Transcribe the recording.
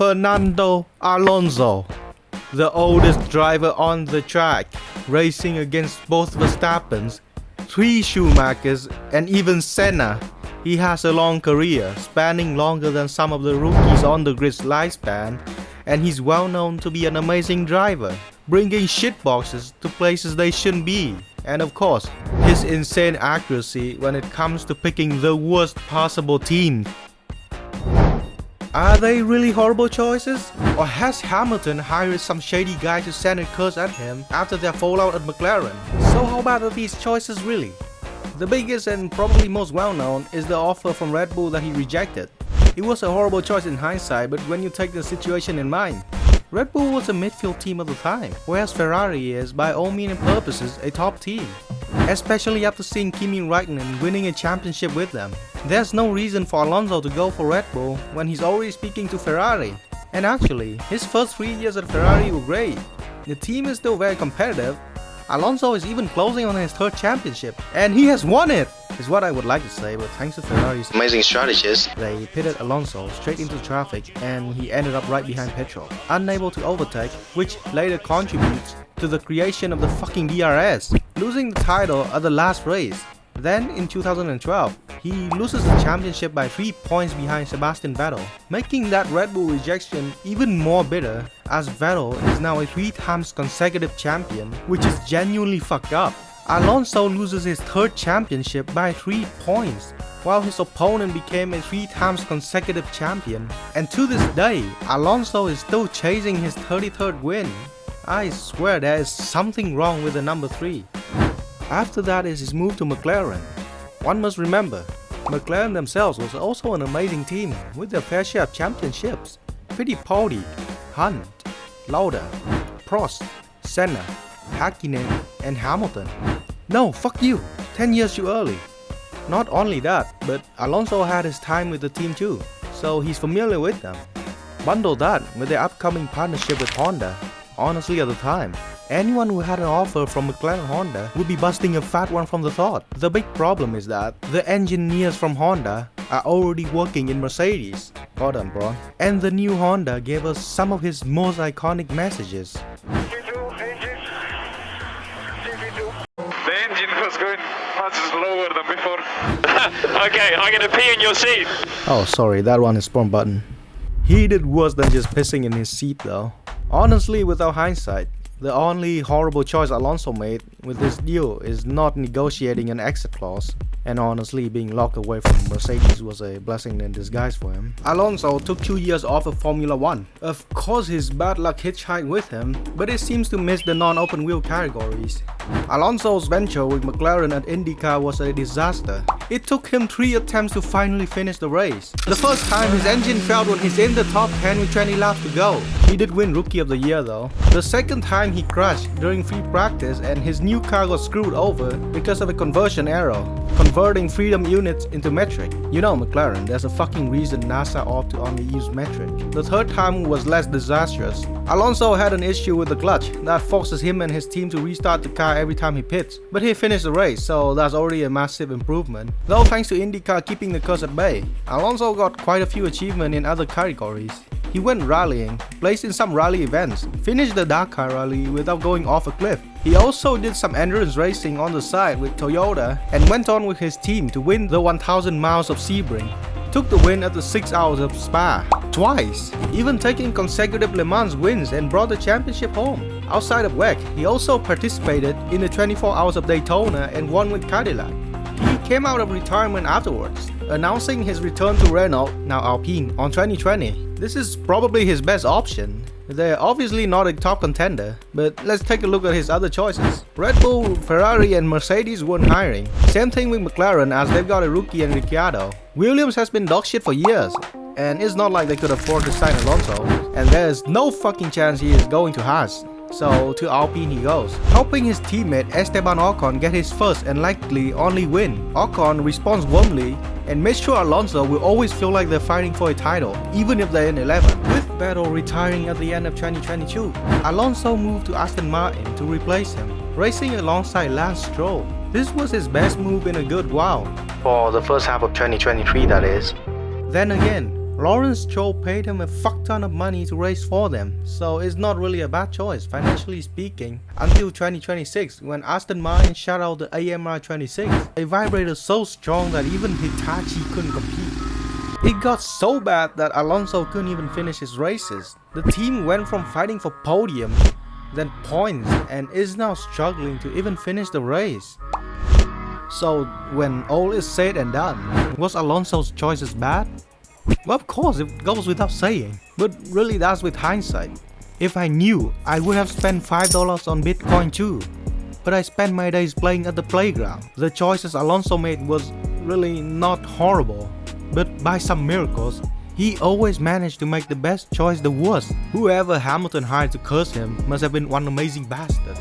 Fernando Alonso, the oldest driver on the track, racing against both Verstappens, 3 Schumachers, and even Senna. He has a long career, spanning longer than some of the rookies on the grid's lifespan, and he's well known to be an amazing driver, bringing shitboxes to places they shouldn't be. And of course, his insane accuracy when it comes to picking the worst possible team. Are they really horrible choices? Or has Hamilton hired some shady guy to send a curse at him after their fallout at McLaren? So how bad are these choices really? The biggest and probably most well known is the offer from Red Bull that he rejected. It was a horrible choice in hindsight, but when you take the situation in mind, Red Bull was a midfield team at the time, whereas Ferrari is, by all means and purposes, a top team. Especially after seeing Kimi Räikkönen winning a championship with them. There's no reason for Alonso to go for Red Bull when he's already speaking to Ferrari. And actually, his first 3 years at Ferrari were great. The team is still very competitive. Alonso is even closing on his 3rd championship, and he has won it! Is what I would like to say, but thanks to Ferrari's amazing strategies, they pitted Alonso straight into traffic and he ended up right behind Petrol, unable to overtake, which later contributes to the creation of the fucking DRS, losing the title at the last race. Then in 2012, he loses the championship by 3 points behind Sebastian Vettel, making that Red Bull rejection even more bitter, as Vettel is now a 3 times consecutive champion, which is genuinely fucked up. Alonso loses his 3rd championship by 3 points, while his opponent became a 3 times consecutive champion, and to this day, Alonso is still chasing his 33rd win. I swear there is something wrong with the number 3. After that is his move to McLaren. One must remember, McLaren themselves was also an amazing team with their fair share of championships. Fittipaldi, Hunt, Lauda, Prost, Senna, Hakkinen, and Hamilton. No, fuck you, 10 years too early. Not only that, but Alonso had his time with the team too, so he's familiar with them. Bundle that with their upcoming partnership with Honda. Honestly, at the time, anyone who had an offer from McLaren-Honda would be busting a fat one from the thought. The big problem is that the engineers from Honda are already working in Mercedes. Hold on, bro. And the new Honda gave us some of his most iconic messages. The engine was going much slower than before. Okay, I'm gonna pee in your seat. Oh, sorry, that one is spawn button. He did worse than just pissing in his seat though. Honestly, without hindsight, the only horrible choice Alonso made with this deal is not negotiating an exit clause. And honestly, being locked away from Mercedes was a blessing in disguise for him. Alonso took 2 years off of Formula 1. Of course his bad luck hitchhiked with him, but it seems to miss the non-open wheel categories. Alonso's venture with McLaren at IndyCar was a disaster. It took him 3 attempts to finally finish the race. The first time his engine failed when he's in the top 10 with 20 laps to go. He did win Rookie of the Year though. The second time he crashed during free practice and his new car got screwed over because of a conversion error, converting freedom units into metric. You know McLaren, there's a fucking reason NASA opt to only use metric. The third time was less disastrous. Alonso had an issue with the clutch that forces him and his team to restart the car every time he pits, but he finished the race, so that's already a massive improvement. Though thanks to IndyCar keeping the curse at bay, Alonso got quite a few achievements in other categories. He went rallying, placed in some rally events, finished the Dakar rally without going off a cliff. He also did some endurance racing on the side with Toyota and went on with his team to win the 1000 miles of Sebring. Took the win at the 6 hours of Spa, twice, even taking consecutive Le Mans wins and brought the championship home. Outside of WEC, he also participated in the 24 hours of Daytona and won with Cadillac. He came out of retirement afterwards, announcing his return to Renault, now Alpine, on 2020. This is probably his best option. They're obviously not a top contender, but let's take a look at his other choices. Red Bull, Ferrari and Mercedes weren't hiring. Same thing with McLaren as they've got a rookie in Ricciardo. Williams has been dogshit for years, and it's not like they could afford to sign Alonso, and there's no fucking chance he is going to Haas. So to Alpine he goes, helping his teammate Esteban Ocon get his first and likely only win. Ocon responds warmly and makes sure Alonso will always feel like they're fighting for a title, even if they're in 11th. With Vettel retiring at the end of 2022, Alonso moved to Aston Martin to replace him, racing alongside Lance Stroll. This was his best move in a good while. For the first half of 2023 that is. Then again, Lawrence Stroll paid him a fuck ton of money to race for them, so it's not really a bad choice, financially speaking, until 2026 when Aston Martin shut out the AMR26, a vibrator so strong that even Hitachi couldn't compete. It got so bad that Alonso couldn't even finish his races. The team went from fighting for podiums, then points, and is now struggling to even finish the race. So when all is said and done, was Alonso's choices bad? Well, of course, it goes without saying, but really that's with hindsight. If I knew, I would have spent $5 on Bitcoin too. But I spent my days playing at the playground. The choices Alonso made was really not horrible, but by some miracles, he always managed to make the best choice there was. Whoever Hamilton hired to curse him must have been one amazing bastard.